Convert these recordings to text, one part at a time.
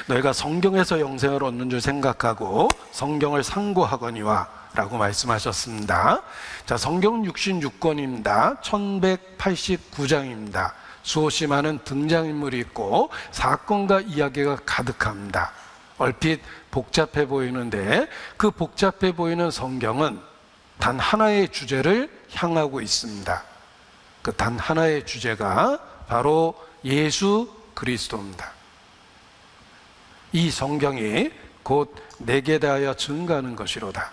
너희가 성경에서 영생을 얻는 줄 생각하고 성경을 상고하거니와 라고 말씀하셨습니다. 자, 성경은 66권입니다. 1189장입니다. 수없이 많은 등장인물이 있고 사건과 이야기가 가득합니다. 얼핏 복잡해 보이는데 그 복잡해 보이는 성경은 단 하나의 주제를 향하고 있습니다. 그 단 하나의 주제가 바로 예수 그리스도입니다. 이 성경이 곧 내게 대하여 증거하는 것이로다.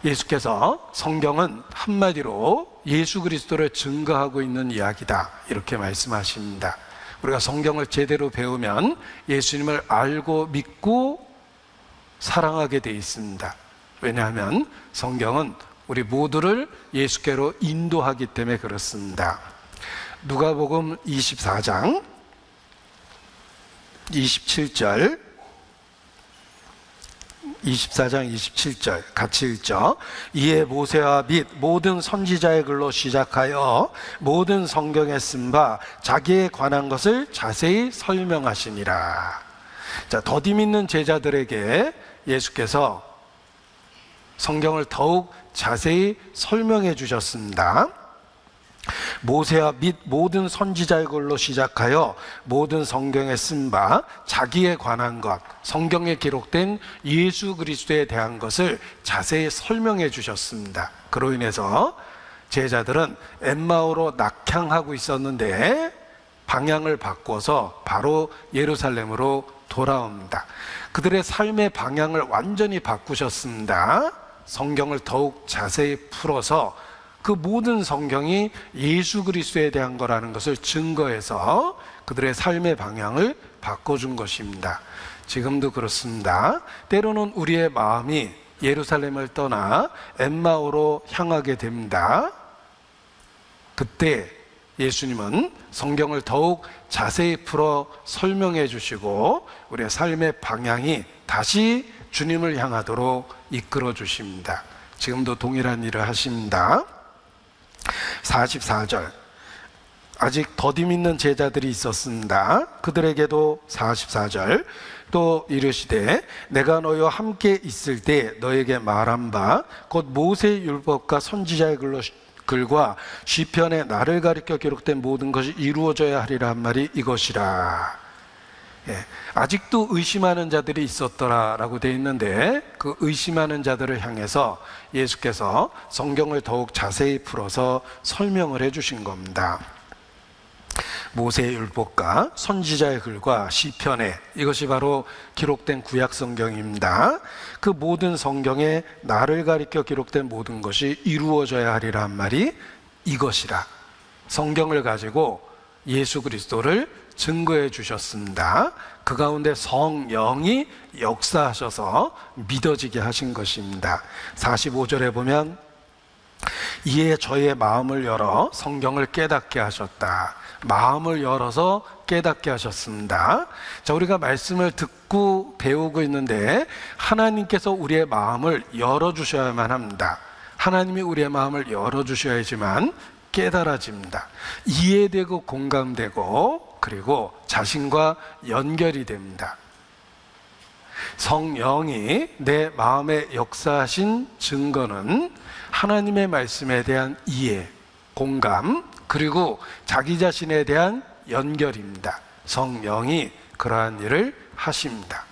예수께서 성경은 한마디로 예수 그리스도를 증거하고 있는 이야기다, 이렇게 말씀하십니다. 우리가 성경을 제대로 배우면 예수님을 알고 믿고 사랑하게 돼 있습니다. 왜냐하면 성경은 우리 모두를 예수께로 인도하기 때문에 그렇습니다. 누가복음 24장 27절, 24장 27절 같이 읽죠. 이에 모세와 및 모든 선지자의 글로 시작하여 모든 성경에 쓴 바 자기에 관한 것을 자세히 설명하시니라. 자, 더디 믿는 제자들에게 예수께서 성경을 더욱 자세히 설명해 주셨습니다. 모세와 및 모든 선지자의 글로 시작하여 모든 성경에 쓴 바 자기에 관한 것, 성경에 기록된 예수 그리스도에 대한 것을 자세히 설명해 주셨습니다. 그로 인해서 제자들은 엠마오로 낙향하고 있었는데 방향을 바꿔서 바로 예루살렘으로 돌아옵니다. 그들의 삶의 방향을 완전히 바꾸셨습니다. 성경을 더욱 자세히 풀어서 그 모든 성경이 예수 그리스도에 대한 거라는 것을 증거해서 그들의 삶의 방향을 바꿔준 것입니다. 지금도 그렇습니다. 때로는 우리의 마음이 예루살렘을 떠나 엠마오로 향하게 됩니다. 그때 예수님은 성경을 더욱 자세히 풀어 설명해 주시고 우리의 삶의 방향이 다시 주님을 향하도록 이끌어 주십니다. 지금도 동일한 일을 하십니다. 44절, 아직 더디 믿는 제자들이 있었습니다. 그들에게도 44절, 또 이르시되 내가 너희와 함께 있을 때 너에게 말한 바 곧 모세의 율법과 선지자의 글과 시편에 나를 가리켜 기록된 모든 것이 이루어져야 하리라 한 말이 이것이라. 아직도 의심하는 자들이 있었더라라고 되어 있는데 그 의심하는 자들을 향해서 예수께서 성경을 더욱 자세히 풀어서 설명을 해주신 겁니다. 모세의 율법과 선지자의 글과 시편에, 이것이 바로 기록된 구약 성경입니다. 그 모든 성경에 나를 가리켜 기록된 모든 것이 이루어져야 하리라 한 말이 이것이라. 성경을 가지고 예수 그리스도를 증거해 주셨습니다. 그 가운데 성령이 역사하셔서 믿어지게 하신 것입니다. 45절에 보면 이에 저의 마음을 열어 성경을 깨닫게 하셨다. 마음을 열어서 깨닫게 하셨습니다. 자, 우리가 말씀을 듣고 배우고 있는데 하나님께서 우리의 마음을 열어주셔야만 합니다. 하나님이 우리의 마음을 열어주셔야지만 깨달아집니다. 이해되고 공감되고 그리고 자신과 연결이 됩니다. 성령이 내 마음에 역사하신 증거는 하나님의 말씀에 대한 이해, 공감, 그리고 자기 자신에 대한 연결입니다. 성령이 그러한 일을 하십니다.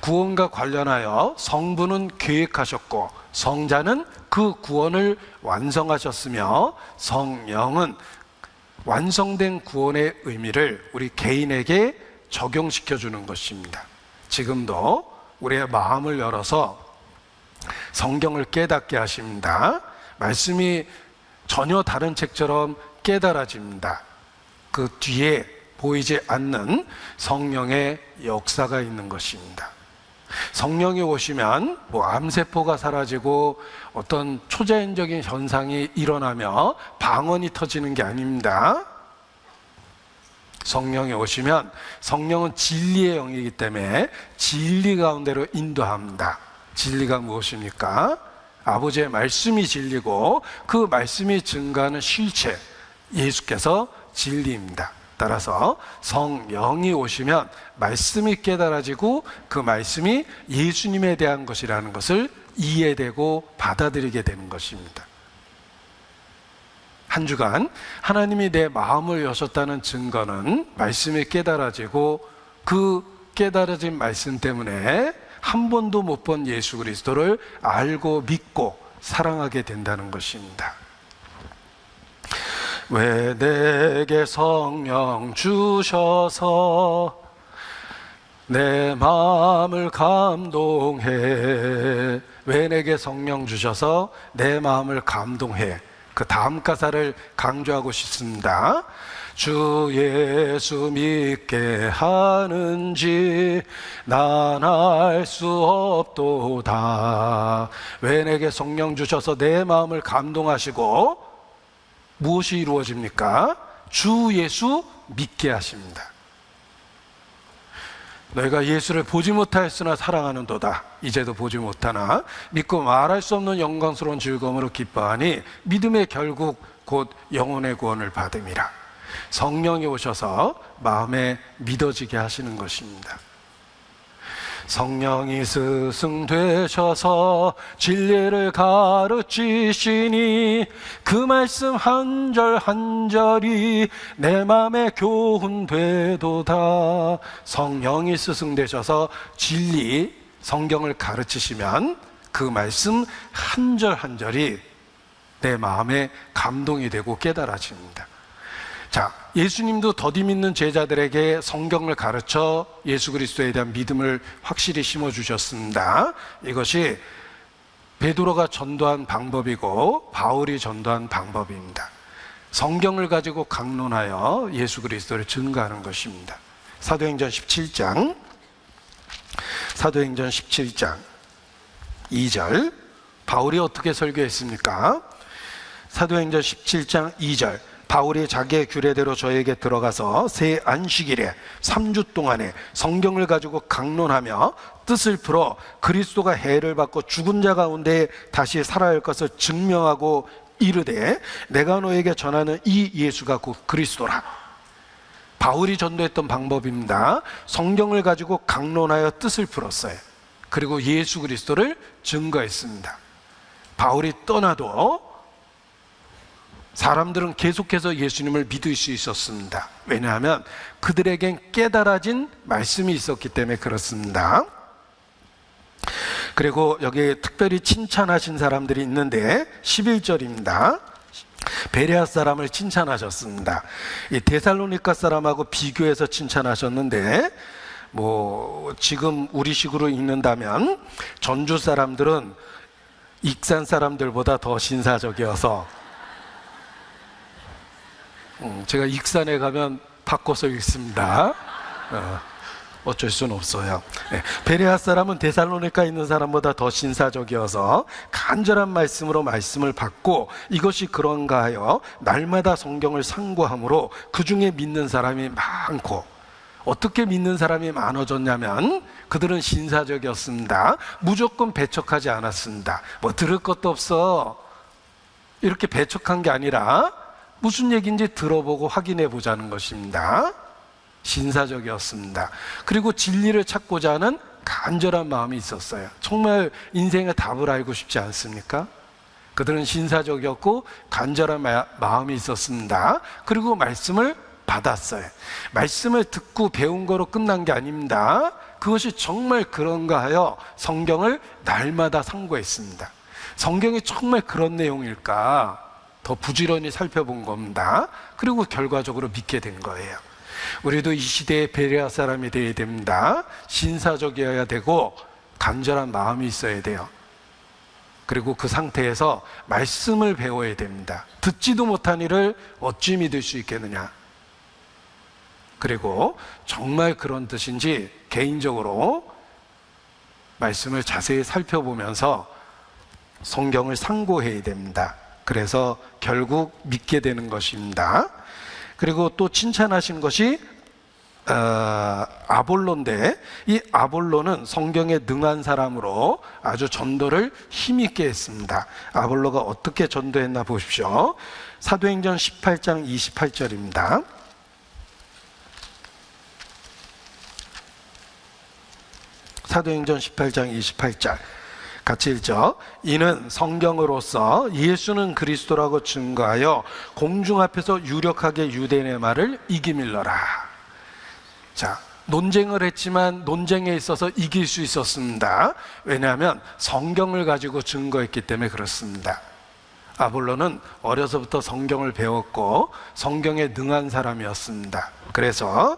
구원과 관련하여 성부는 계획하셨고 성자는 그 구원을 완성하셨으며 성령은 완성된 구원의 의미를 우리 개인에게 적용시켜 주는 것입니다. 지금도 우리의 마음을 열어서 성경을 깨닫게 하십니다. 말씀이 전혀 다른 책처럼 깨달아집니다. 그 뒤에 보이지 않는 성령의 역사가 있는 것입니다. 성령이 오시면 암세포가 사라지고 어떤 초자연적인 현상이 일어나며 방언이 터지는 게 아닙니다. 성령이 오시면 성령은 진리의 영이기 때문에 진리 가운데로 인도합니다. 진리가 무엇입니까? 아버지의 말씀이 진리고 그 말씀이 증거하는 실체, 예수께서 진리입니다. 따라서 성령이 오시면 말씀이 깨달아지고 그 말씀이 예수님에 대한 것이라는 것을 이해되고 받아들이게 되는 것입니다. 한 주간 하나님이 내 마음을 여셨다는 증거는 말씀이 깨달아지고 그 깨달아진 말씀 때문에 한 번도 못 본 예수 그리스도를 알고 믿고 사랑하게 된다는 것입니다. 왜 내게 성령 주셔서 내 마음을 감동해. 왜 내게 성령 주셔서 내 마음을 감동해. 그 다음 가사를 강조하고 싶습니다. 주 예수 믿게 하는지 난 알 수 없도다. 왜 내게 성령 주셔서 내 마음을 감동하시고 무엇이 이루어집니까? 주 예수 믿게 하십니다. 너희가 예수를 보지 못하였으나 사랑하는도다. 이제도 보지 못하나 믿고 말할 수 없는 영광스러운 즐거움으로 기뻐하니 믿음의 결국 곧 영혼의 구원을 받음이라. 성령이 오셔서 마음에 믿어지게 하시는 것입니다. 성령이 스승 되셔서 진리를 가르치시니 그 말씀 한 절 한 절이 내 마음에 교훈되도다. 성령이 스승 되셔서 진리, 성경을 가르치시면 그 말씀 한 절 한 절이 내 마음에 감동이 되고 깨달아집니다. 자, 예수님도 더디 믿는 제자들에게 성경을 가르쳐 예수 그리스도에 대한 믿음을 확실히 심어주셨습니다. 이것이 베드로가 전도한 방법이고 바울이 전도한 방법입니다. 성경을 가지고 강론하여 예수 그리스도를 증거하는 것입니다. 사도행전 17장 2절 바울이 어떻게 설교했습니까? 사도행전 17장 2절 바울이 자기의 규례대로 저에게 들어가서 새 안식일에 3주 동안에 성경을 가지고 강론하며 뜻을 풀어 그리스도가 해를 받고 죽은 자 가운데 다시 살아야 할 것을 증명하고 이르되 내가 너에게 전하는 이 예수가 곧 그리스도라. 바울이 전도했던 방법입니다. 성경을 가지고 강론하여 뜻을 풀었어요. 그리고 예수 그리스도를 증거했습니다. 바울이 떠나도 사람들은 계속해서 예수님을 믿을 수 있었습니다. 왜냐하면 그들에겐 깨달아진 말씀이 있었기 때문에 그렇습니다. 그리고 여기 특별히 칭찬하신 사람들이 있는데 11절입니다. 베레아 사람을 칭찬하셨습니다. 이 데살로니가 사람하고 비교해서 칭찬하셨는데 지금 우리식으로 읽는다면 전주 사람들은 익산 사람들보다 더 신사적이어서 제가 익산에 가면 바꿔서 읽습니다. 어쩔 수는 없어요. 베레아 사람은 데살로니가에 있는 사람보다 더 신사적이어서 간절한 말씀으로 말씀을 받고 이것이 그런가 하여 날마다 성경을 상고함으로 그 중에 믿는 사람이 많고, 어떻게 믿는 사람이 많아졌냐면 그들은 신사적이었습니다. 무조건 배척하지 않았습니다. 들을 것도 없어 이렇게 배척한 게 아니라 무슨 얘기인지 들어보고 확인해 보자는 것입니다. 신사적이었습니다. 그리고 진리를 찾고자 하는 간절한 마음이 있었어요. 정말 인생의 답을 알고 싶지 않습니까? 그들은 신사적이었고 간절한 마음이 있었습니다. 그리고 말씀을 받았어요. 말씀을 듣고 배운 거로 끝난 게 아닙니다. 그것이 정말 그런가 하여 성경을 날마다 상고했습니다. 성경이 정말 그런 내용일까? 더 부지런히 살펴본 겁니다. 그리고 결과적으로 믿게 된 거예요. 우리도 이 시대의 베레아 사람이 되어야 됩니다. 신사적이어야 되고 간절한 마음이 있어야 돼요. 그리고 그 상태에서 말씀을 배워야 됩니다. 듣지도 못한 이를 어찌 믿을 수 있겠느냐. 그리고 정말 그런 뜻인지 개인적으로 말씀을 자세히 살펴보면서 성경을 상고해야 됩니다. 그래서 결국 믿게 되는 것입니다. 그리고 또 칭찬하신 것이 아볼로인데, 이 아볼로는 성경에 능한 사람으로 아주 전도를 힘있게 했습니다. 아볼로가 어떻게 전도했나 보십시오. 사도행전 18장 28절입니다. 사도행전 18장 28절 같이 읽죠. 이는 성경으로서 예수는 그리스도라고 증거하여 공중 앞에서 유력하게 유대인의 말을 이기밀러라. 자, 논쟁을 했지만 논쟁에 있어서 이길 수 있었습니다. 왜냐하면 성경을 가지고 증거했기 때문에 그렇습니다. 아볼로는 어려서부터 성경을 배웠고 성경에 능한 사람이었습니다. 그래서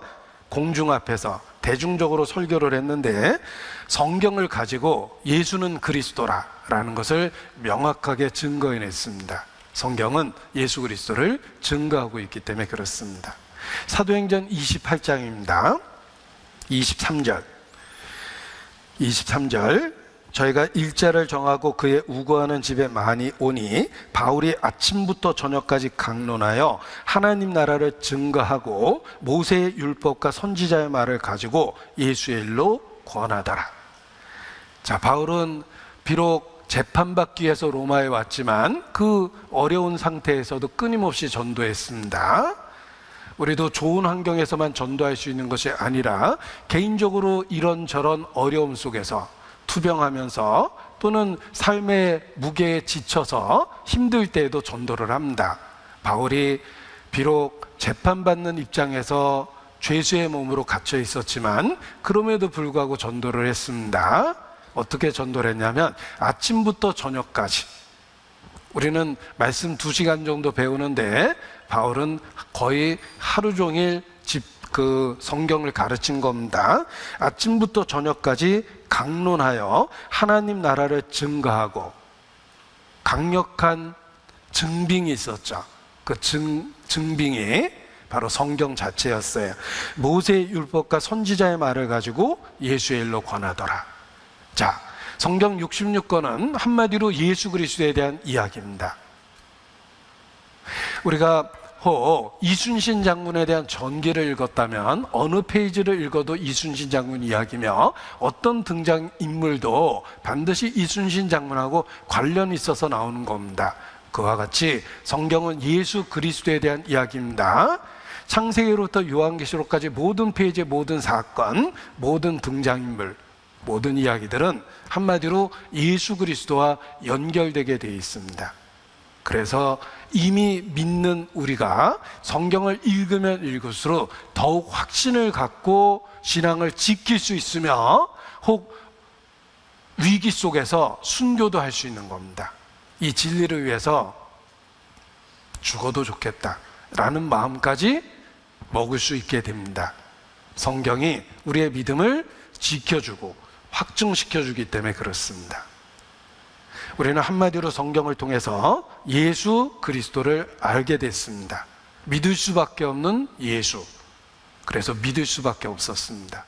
공중 앞에서 대중적으로 설교를 했는데 성경을 가지고 예수는 그리스도라는 것을 명확하게 증거해냈습니다. 성경은 예수 그리스도를 증거하고 있기 때문에 그렇습니다. 사도행전 28장입니다. 23절 저희가 일자를 정하고 그의 우거하는 집에 많이 오니 바울이 아침부터 저녁까지 강론하여 하나님 나라를 증거하고 모세의 율법과 선지자의 말을 가지고 예수의 일로 권하더라. 자, 바울은 비록 재판받기 위해서 로마에 왔지만 그 어려운 상태에서도 끊임없이 전도했습니다. 우리도 좋은 환경에서만 전도할 수 있는 것이 아니라 개인적으로 이런저런 어려움 속에서 투병하면서 또는 삶의 무게에 지쳐서 힘들 때에도 전도를 합니다. 바울이 비록 재판받는 입장에서 죄수의 몸으로 갇혀 있었지만 그럼에도 불구하고 전도를 했습니다. 어떻게 전도를 했냐면 아침부터 저녁까지, 우리는 말씀 2시간 정도 배우는데 바울은 거의 하루 종일 성경을 가르친 겁니다. 아침부터 저녁까지 강론하여 하나님 나라를 증거하고, 강력한 증빙이 있었죠. 그 증빙이 바로 성경 자체였어요. 모세의 율법과 선지자의 말을 가지고 예수의 일로 권하더라. 자, 성경 66권은 한마디로 예수 그리스도에 대한 이야기입니다. 우리가 이순신 장군에 대한 전기를 읽었다면 어느 페이지를 읽어도 이순신 장군 이야기며 어떤 등장인물도 반드시 이순신 장군하고 관련이 있어서 나오는 겁니다. 그와 같이 성경은 예수 그리스도에 대한 이야기입니다. 창세기로부터 요한계시록까지 모든 페이지의 모든 사건, 모든 등장인물, 모든 이야기들은 한마디로 예수 그리스도와 연결되게 되어 있습니다. 그래서 이미 믿는 우리가 성경을 읽으면 읽을수록 더욱 확신을 갖고 신앙을 지킬 수 있으며 혹 위기 속에서 순교도 할 수 있는 겁니다. 이 진리를 위해서 죽어도 좋겠다라는 마음까지 먹을 수 있게 됩니다. 성경이 우리의 믿음을 지켜주고 확증시켜주기 때문에 그렇습니다. 우리는 한마디로 성경을 통해서 예수 그리스도를 알게 됐습니다. 믿을 수밖에 없는 예수. 그래서 믿을 수밖에 없었습니다.